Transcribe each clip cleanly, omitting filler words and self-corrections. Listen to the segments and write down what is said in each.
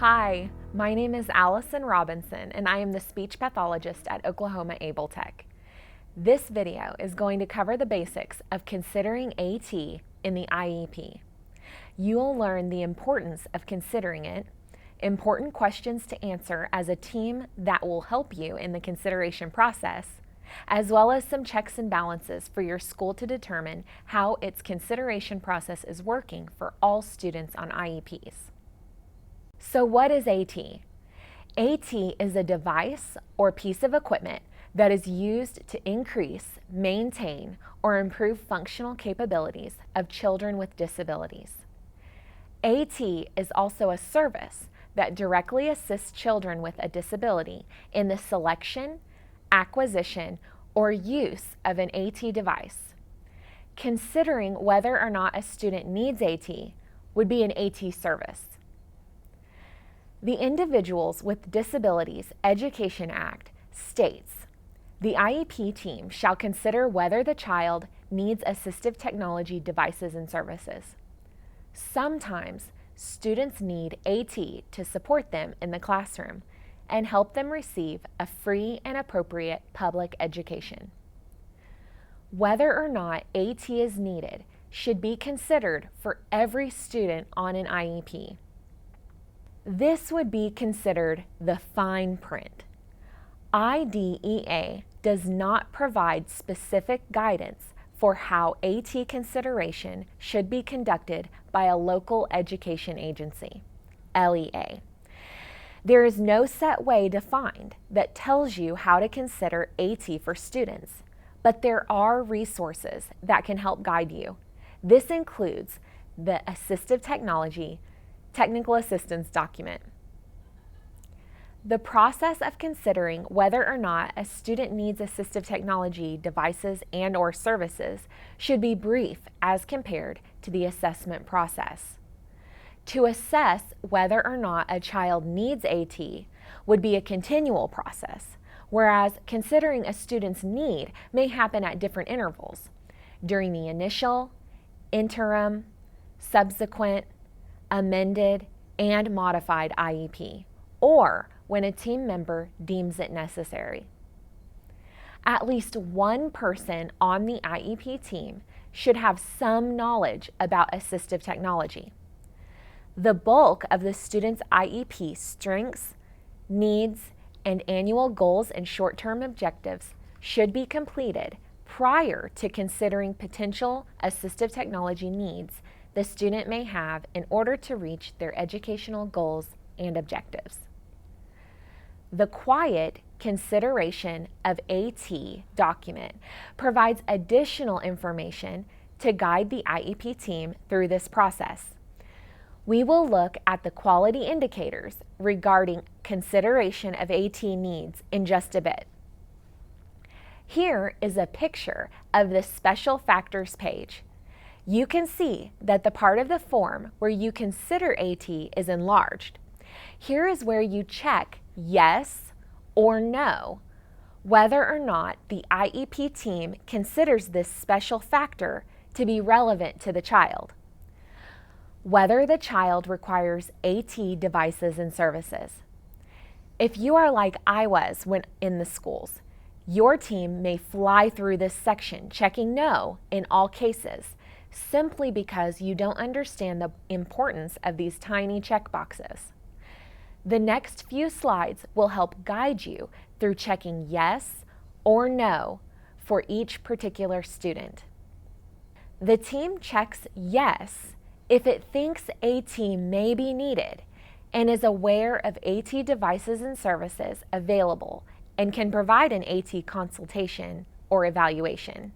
Hi, my name is Allison Robinson, and I am the speech pathologist at Oklahoma Able Tech. This video is going to cover the basics of considering AT in the IEP. You will learn the importance of considering it, important questions to answer as a team that will help you in the consideration process, as well as some checks and balances for your school to determine how its consideration process is working for all students on IEPs. So what is AT? AT is a device or piece of equipment that is used to increase, maintain, or improve functional capabilities of children with disabilities. AT is also a service that directly assists children with a disability in the selection, acquisition, or use of an AT device. Considering whether or not a student needs AT would be an AT service. The Individuals with Disabilities Education Act states, the IEP team shall consider whether the child needs assistive technology devices and services. Sometimes students need AT to support them in the classroom and help them receive a free and appropriate public education. Whether or not AT is needed should be considered for every student on an IEP. This would be considered the fine print. IDEA does not provide specific guidance for how AT consideration should be conducted by a local education agency, LEA. There is no set way defined that tells you how to consider AT for students, but there are resources that can help guide you. This includes the Assistive Technical Assistance document. The process of considering whether or not a student needs assistive technology devices and/or services should be brief as compared to the assessment process. To assess whether or not a child needs AT would be a continual process, whereas considering a student's need may happen at different intervals during the initial, interim, subsequent, amended, and modified IEP, or when a team member deems it necessary. At least one person on the IEP team should have some knowledge about assistive technology. The bulk of the student's IEP strengths, needs, and annual goals and short-term objectives should be completed prior to considering potential assistive technology needs the student may have in order to reach their educational goals and objectives. The Quiet Consideration of AT document provides additional information to guide the IEP team through this process. We will look at the quality indicators regarding consideration of AT needs in just a bit. Here is a picture of the Special Factors page. You can see that the part of the form where you consider AT is enlarged. Here is where you check yes or no whether or not the IEP team considers this special factor to be relevant to the child. Whether the child requires AT devices and services. If you are like I was when in the schools, your team may fly through this section checking no in all cases, simply because you don't understand the importance of these tiny checkboxes. The next few slides will help guide you through checking yes or no for each particular student. The team checks yes if it thinks AT may be needed and is aware of AT devices and services available and can provide an AT consultation or evaluation.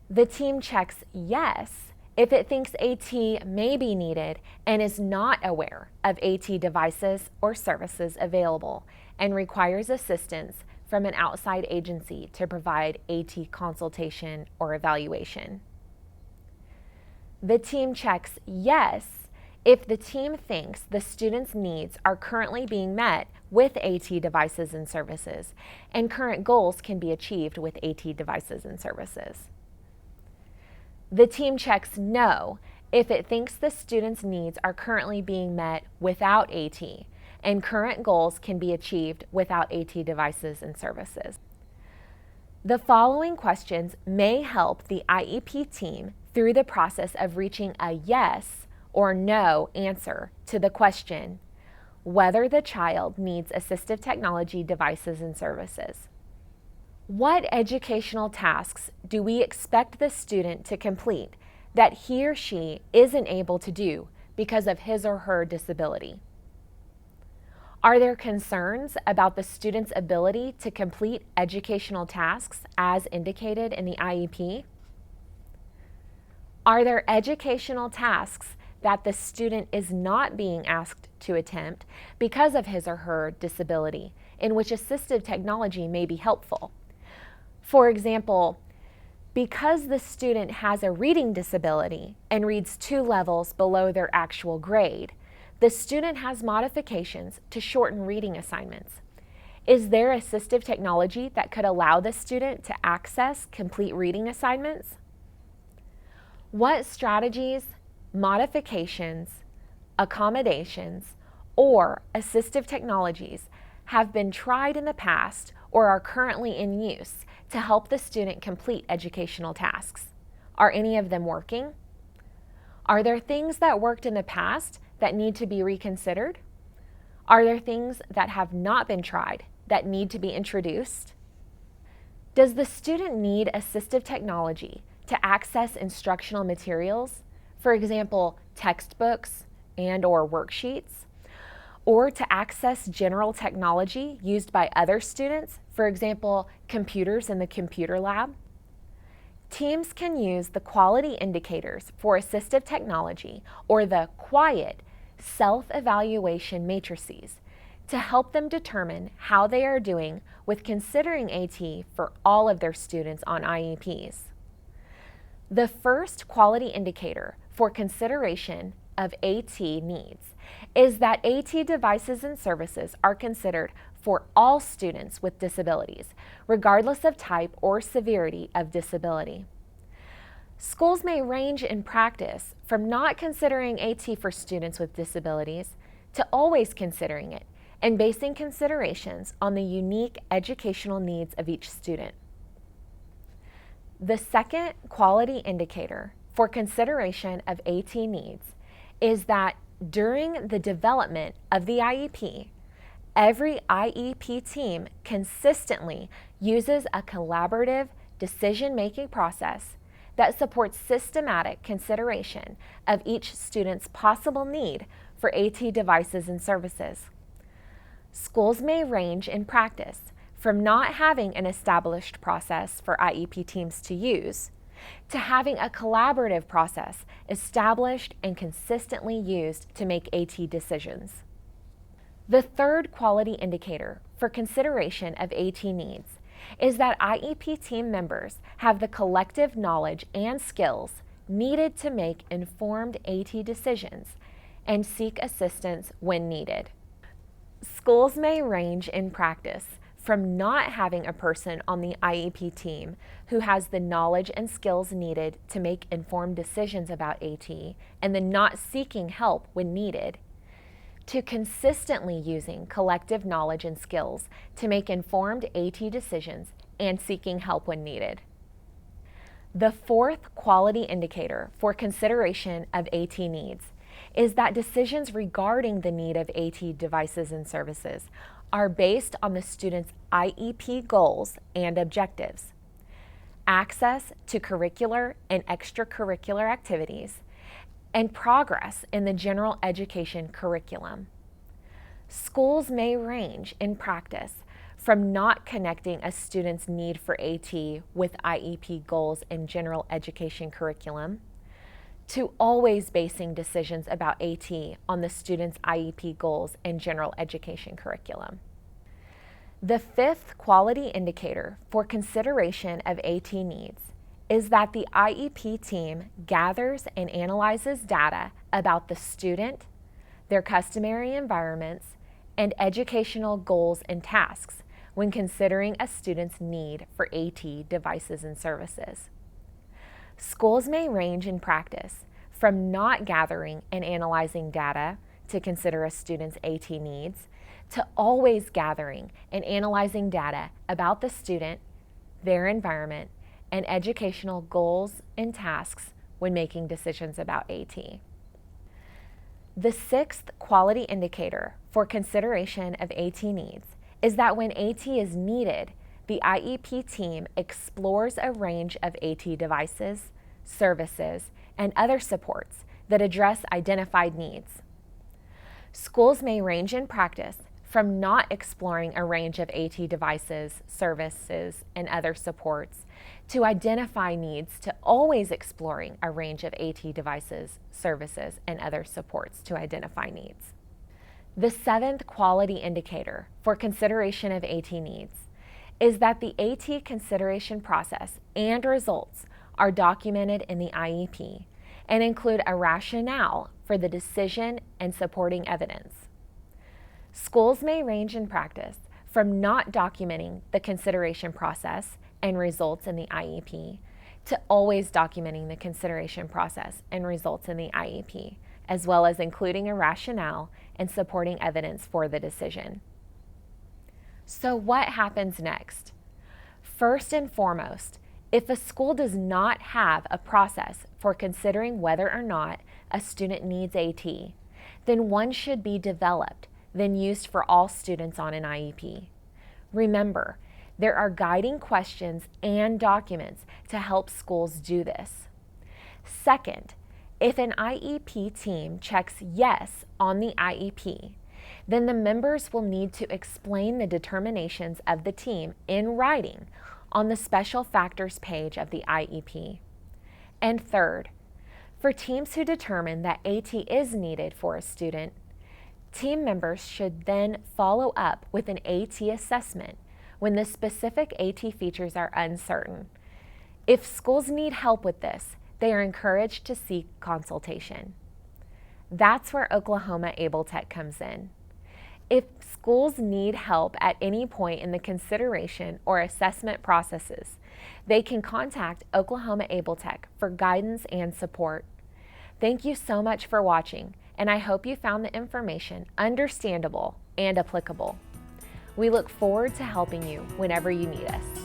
The team checks yes if it thinks AT may be needed and is not aware of AT devices or services available and requires assistance from an outside agency to provide AT consultation or evaluation. The team checks yes if the team thinks the student's needs are currently being met with AT devices and services and current goals can be achieved with AT devices and services. The team checks no if it thinks the student's needs are currently being met without AT and current goals can be achieved without AT devices and services. The following questions may help the IEP team through the process of reaching a yes or no answer to the question, whether the child needs assistive technology devices and services. What educational tasks do we expect the student to complete that he or she isn't able to do because of his or her disability? Are there concerns about the student's ability to complete educational tasks as indicated in the IEP? Are there educational tasks that the student is not being asked to attempt because of his or her disability, in which assistive technology may be helpful? For example, because the student has a reading disability and reads 2 levels below their actual grade, the student has modifications to shorten reading assignments. Is there assistive technology that could allow the student to access complete reading assignments? What strategies, modifications, accommodations, or assistive technologies have been tried in the past or are currently in use to help the student complete educational tasks? Are any of them working? Are there things that worked in the past that need to be reconsidered? Are there things that have not been tried that need to be introduced? Does the student need assistive technology to access instructional materials, for example, textbooks and/or worksheets, or to access general technology used by other students, for example, computers in the computer lab? Teams can use the quality indicators for assistive technology, or the QUIET self-evaluation matrices, to help them determine how they are doing with considering AT for all of their students on IEPs. The first quality indicator for consideration of AT needs is that AT devices and services are considered for all students with disabilities, regardless of type or severity of disability. Schools may range in practice from not considering AT for students with disabilities to always considering it and basing considerations on the unique educational needs of each student. The second quality indicator for consideration of AT needs is that during the development of the IEP, every IEP team consistently uses a collaborative decision-making process that supports systematic consideration of each student's possible need for AT devices and services. Schools may range in practice from not having an established process for IEP teams to use to having a collaborative process established and consistently used to make AT decisions. The third quality indicator for consideration of AT needs is that IEP team members have the collective knowledge and skills needed to make informed AT decisions and seek assistance when needed. Schools may range in practice from not having a person on the IEP team who has the knowledge and skills needed to make informed decisions about AT and then not seeking help when needed, to consistently using collective knowledge and skills to make informed AT decisions and seeking help when needed. The fourth quality indicator for consideration of AT needs is that decisions regarding the need of AT devices and services are based on the student's IEP goals and objectives, access to curricular and extracurricular activities, and progress in the general education curriculum. Schools may range in practice from not connecting a student's need for AT with IEP goals and general education curriculum, to always basing decisions about AT on the student's IEP goals and general education curriculum. The fifth quality indicator for consideration of AT needs is that the IEP team gathers and analyzes data about the student, their customary environments, and educational goals and tasks when considering a student's need for AT devices and services. Schools may range in practice from not gathering and analyzing data to consider a student's AT needs, to always gathering and analyzing data about the student, their environment, and educational goals and tasks when making decisions about AT. The sixth quality indicator for consideration of AT needs is that when AT is needed, the IEP team explores a range of AT devices, services, and other supports that address identified needs. Schools may range in practice from not exploring a range of AT devices, services, and other supports to identify needs to always exploring a range of AT devices, services, and other supports to identify needs. The seventh quality indicator for consideration of AT needs is that the AT consideration process and results are documented in the IEP and include a rationale for the decision and supporting evidence. Schools may range in practice from not documenting the consideration process and results in the IEP to always documenting the consideration process and results in the IEP, as well as including a rationale and supporting evidence for the decision. So what happens next? First and foremost, if a school does not have a process for considering whether or not a student needs AT, then one should be developed, then used for all students on an IEP. Remember, there are guiding questions and documents to help schools do this. Second, if an IEP team checks yes on the IEP, then the members will need to explain the determinations of the team in writing on the special factors page of the IEP. And third, for teams who determine that AT is needed for a student, team members should then follow up with an AT assessment when the specific AT features are uncertain. If schools need help with this, they are encouraged to seek consultation. That's where Oklahoma Able Tech comes in. If schools need help at any point in the consideration or assessment processes, they can contact Oklahoma Able Tech for guidance and support. Thank you so much for watching, and I hope you found the information understandable and applicable. We look forward to helping you whenever you need us.